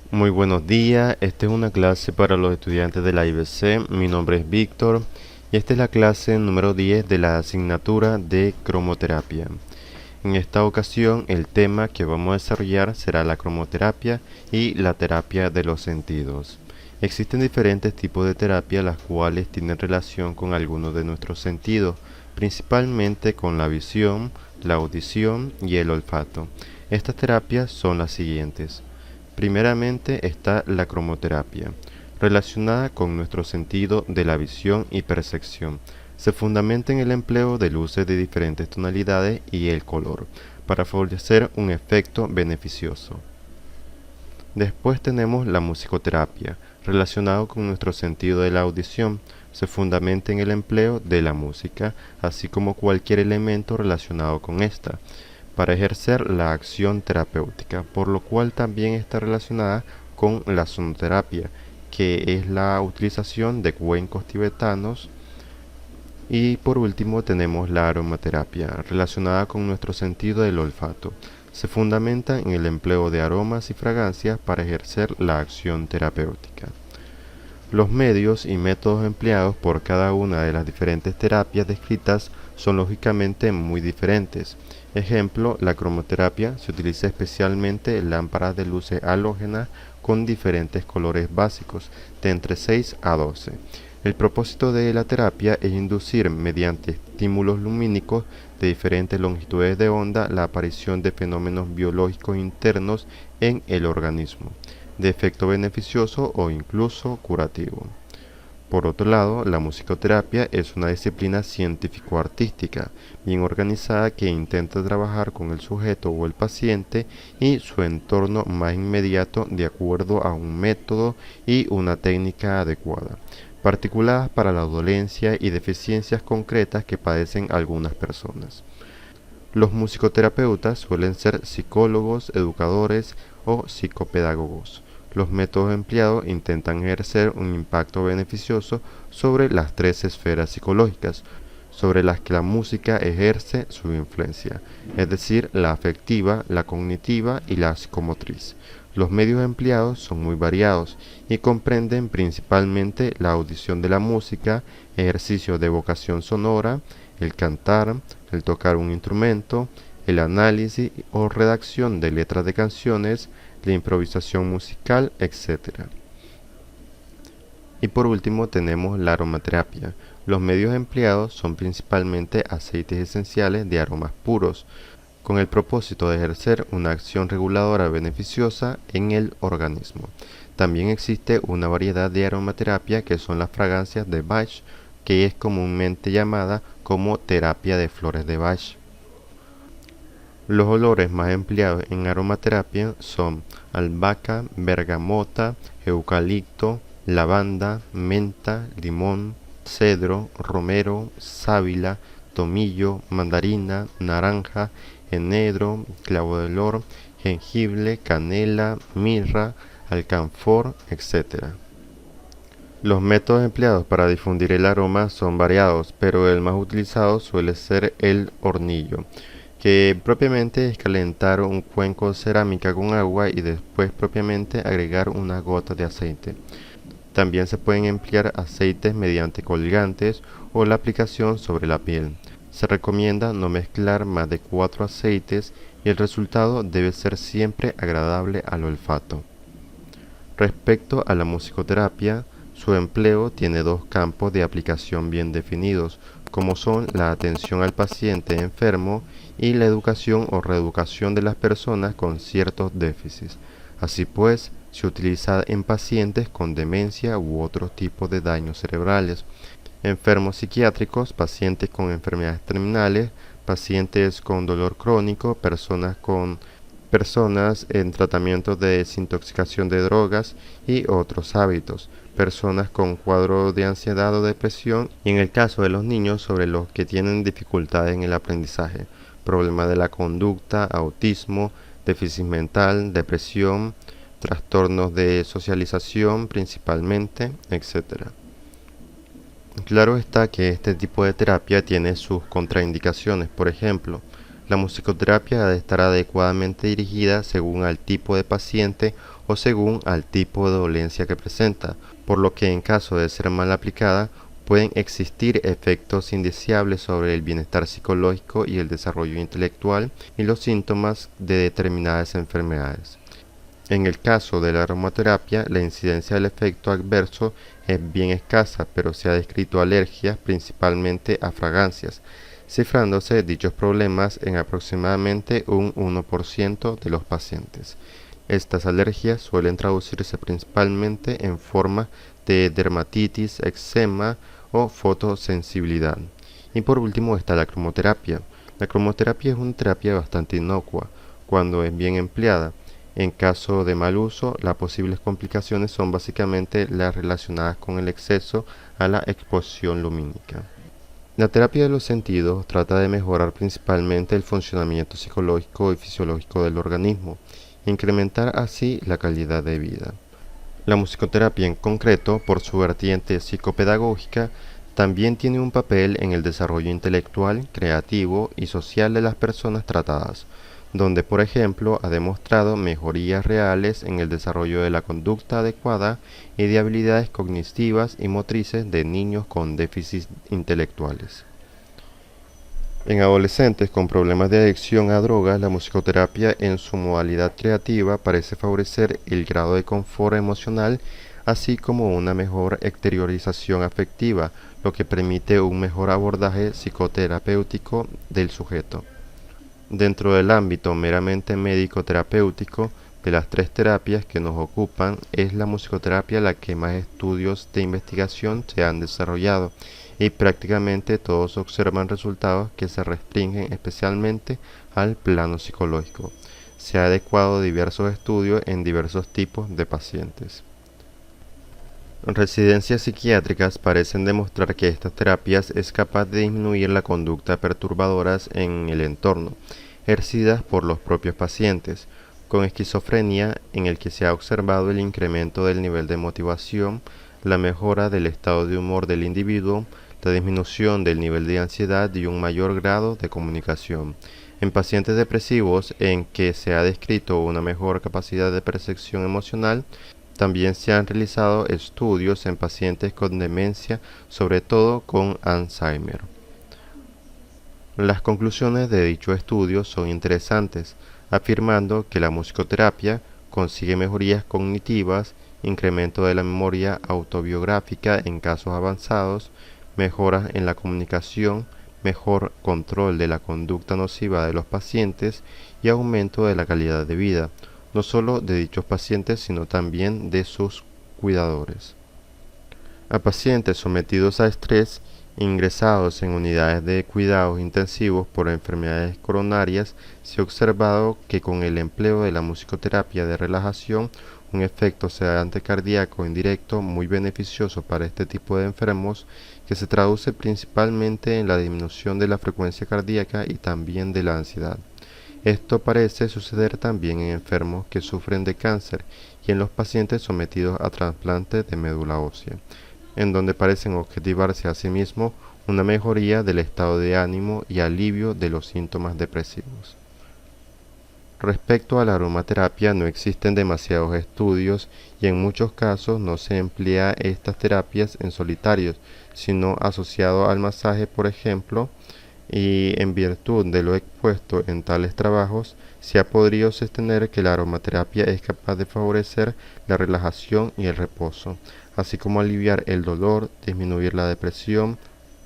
Muy buenos días, esta es una clase para los estudiantes de la IBC. Mi nombre es Víctor y esta es la clase número 10 de la asignatura de cromoterapia. En esta ocasión el tema que vamos a desarrollar será la cromoterapia y la terapia de los sentidos. Existen diferentes tipos de terapia las cuales tienen relación con algunos de nuestros sentidos, principalmente con la visión, la audición y el olfato. Estas terapias son las siguientes. Primeramente está la cromoterapia, relacionada con nuestro sentido de la visión y percepción. Se fundamenta en el empleo de luces de diferentes tonalidades y el color, para favorecer un efecto beneficioso. Después tenemos la musicoterapia, relacionado con nuestro sentido de la audición. Se fundamenta en el empleo de la música, así como cualquier elemento relacionado con esta, para ejercer la acción terapéutica, por lo cual también está relacionada con la sonoterapia, que es la utilización de cuencos tibetanos. Y por último tenemos la aromaterapia, relacionada con nuestro sentido del olfato. Se fundamenta en el empleo de aromas y fragancias para ejercer la acción terapéutica. Los medios y métodos empleados por cada una de las diferentes terapias descritas son lógicamente muy diferentes. Ejemplo, la cromoterapia se utiliza especialmente en lámparas de luces halógenas con diferentes colores básicos, de entre 6 a 12. El propósito de la terapia es inducir mediante estímulos lumínicos de diferentes longitudes de onda la aparición de fenómenos biológicos internos en el organismo, de efecto beneficioso o incluso curativo. Por otro lado, la musicoterapia es una disciplina científico-artística, bien organizada que intenta trabajar con el sujeto o el paciente y su entorno más inmediato de acuerdo a un método y una técnica adecuada, particuladas para la dolencia y deficiencias concretas que padecen algunas personas. Los musicoterapeutas suelen ser psicólogos, educadores o psicopedagogos. Los métodos empleados intentan ejercer un impacto beneficioso sobre las tres esferas psicológicas, sobre las que la música ejerce su influencia, es decir, la afectiva, la cognitiva y la psicomotriz. Los medios empleados son muy variados y comprenden principalmente la audición de la música, ejercicios de evocación sonora, el cantar, el tocar un instrumento, el análisis o redacción de letras de canciones, la improvisación musical, etc. Y por último tenemos la aromaterapia. Los medios empleados son principalmente aceites esenciales de aromas puros, con el propósito de ejercer una acción reguladora beneficiosa en el organismo. También existe una variedad de aromaterapia que son las fragancias de Bach, que es comúnmente llamada como terapia de flores de Bach. Los olores más empleados en aromaterapia son albahaca, bergamota, eucalipto, lavanda, menta, limón, cedro, romero, sábila, tomillo, mandarina, naranja, enedro, clavo de olor, jengibre, canela, mirra, alcanfor, etc. Los métodos empleados para difundir el aroma son variados, pero el más utilizado suele ser el hornillo, que propiamente es calentar un cuenco de cerámica con agua y después propiamente agregar unas gotas de aceite. También se pueden emplear aceites mediante colgantes o la aplicación sobre la piel. Se recomienda no mezclar más de 4 aceites y el resultado debe ser siempre agradable al olfato. Respecto a la musicoterapia, su empleo tiene dos campos de aplicación bien definidos, como son la atención al paciente enfermo y la educación o reeducación de las personas con ciertos déficits. Así pues, se utiliza en pacientes con demencia u otros tipos de daños cerebrales, enfermos psiquiátricos, pacientes con enfermedades terminales, pacientes con dolor crónico, personas en tratamiento de desintoxicación de drogas y otros hábitos, personas con cuadro de ansiedad o depresión y en el caso de los niños sobre los que tienen dificultades en el aprendizaje, problemas de la conducta, autismo, déficit mental, depresión, trastornos de socialización principalmente, etc. Claro está que este tipo de terapia tiene sus contraindicaciones, por ejemplo, La musicoterapia ha de estar adecuadamente dirigida según al tipo de paciente o según al tipo de dolencia que presenta, por lo que en caso de ser mal aplicada pueden existir efectos indeseables sobre el bienestar psicológico y el desarrollo intelectual y los síntomas de determinadas enfermedades. En el caso de la aromaterapia, la incidencia del efecto adverso es bien escasa, pero se ha descrito alergias principalmente a fragancias, cifrándose dichos problemas en aproximadamente un 1% de los pacientes. Estas alergias suelen traducirse principalmente en forma de dermatitis, eczema o fotosensibilidad. Y por último está la cromoterapia. La cromoterapia es una terapia bastante inocua cuando es bien empleada. En caso de mal uso, las posibles complicaciones son básicamente las relacionadas con el exceso a la exposición lumínica. La terapia de los sentidos trata de mejorar principalmente el funcionamiento psicológico y fisiológico del organismo, e incrementar así la calidad de vida. La musicoterapia en concreto, por su vertiente psicopedagógica, también tiene un papel en el desarrollo intelectual, creativo y social de las personas tratadas, donde por ejemplo ha demostrado mejorías reales en el desarrollo de la conducta adecuada y de habilidades cognitivas y motrices de niños con déficits intelectuales. En adolescentes con problemas de adicción a drogas, la musicoterapia en su modalidad creativa parece favorecer el grado de confort emocional, así como una mejor exteriorización afectiva, lo que permite un mejor abordaje psicoterapéutico del sujeto. Dentro del ámbito meramente médico-terapéutico, de las tres terapias que nos ocupan, es la musicoterapia la que más estudios de investigación se han desarrollado y prácticamente todos observan resultados que se restringen especialmente al plano psicológico. Se ha adecuado diversos estudios en diversos tipos de pacientes. Residencias psiquiátricas parecen demostrar que estas terapias es capaz de disminuir la conducta perturbadoras en el entorno, ejercidas por los propios pacientes, con esquizofrenia en el que se ha observado el incremento del nivel de motivación, la mejora del estado de humor del individuo, la disminución del nivel de ansiedad y un mayor grado de comunicación. En pacientes depresivos en que se ha descrito una mejor capacidad de percepción emocional, también se han realizado estudios en pacientes con demencia, sobre todo con Alzheimer. Las conclusiones de dicho estudio son interesantes, afirmando que la musicoterapia consigue mejorías cognitivas, incremento de la memoria autobiográfica en casos avanzados, mejoras en la comunicación, mejor control de la conducta nociva de los pacientes y aumento de la calidad de vida, no solo de dichos pacientes sino también de sus cuidadores. A pacientes sometidos a estrés, ingresados en unidades de cuidados intensivos por enfermedades coronarias, se ha observado que con el empleo de la musicoterapia de relajación, un efecto sedante cardíaco indirecto muy beneficioso para este tipo de enfermos, que se traduce principalmente en la disminución de la frecuencia cardíaca y también de la ansiedad. Esto parece suceder también en enfermos que sufren de cáncer y en los pacientes sometidos a trasplantes de médula ósea, en donde parecen objetivarse a sí mismos una mejoría del estado de ánimo y alivio de los síntomas depresivos. Respecto a la aromaterapia, no existen demasiados estudios y en muchos casos no se emplea estas terapias en solitarios, sino asociado al masaje, por ejemplo, y en virtud de lo expuesto en tales trabajos, se ha podido sostener que la aromaterapia es capaz de favorecer la relajación y el reposo, así como aliviar el dolor, disminuir la depresión,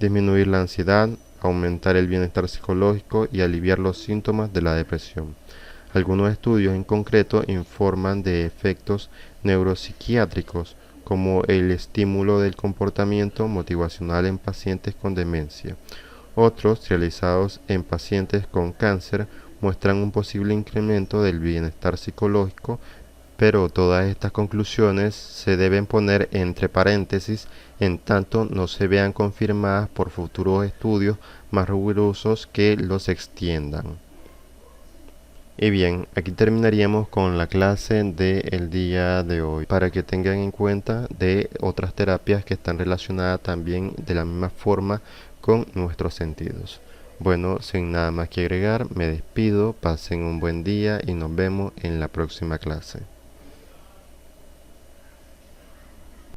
disminuir la ansiedad, aumentar el bienestar psicológico y aliviar los síntomas de la depresión. Algunos estudios en concreto informan de efectos neuropsiquiátricos, como el estímulo del comportamiento motivacional en pacientes con demencia. Otros, realizados en pacientes con cáncer, muestran un posible incremento del bienestar psicológico, pero todas estas conclusiones se deben poner entre paréntesis en tanto no se vean confirmadas por futuros estudios más rigurosos que los extiendan. Y bien, aquí terminaríamos con la clase del día de hoy, para que tengan en cuenta de otras terapias que están relacionadas también de la misma forma con nuestros sentidos. Bueno, sin nada más que agregar, me despido, pasen un buen día y nos vemos en la próxima clase.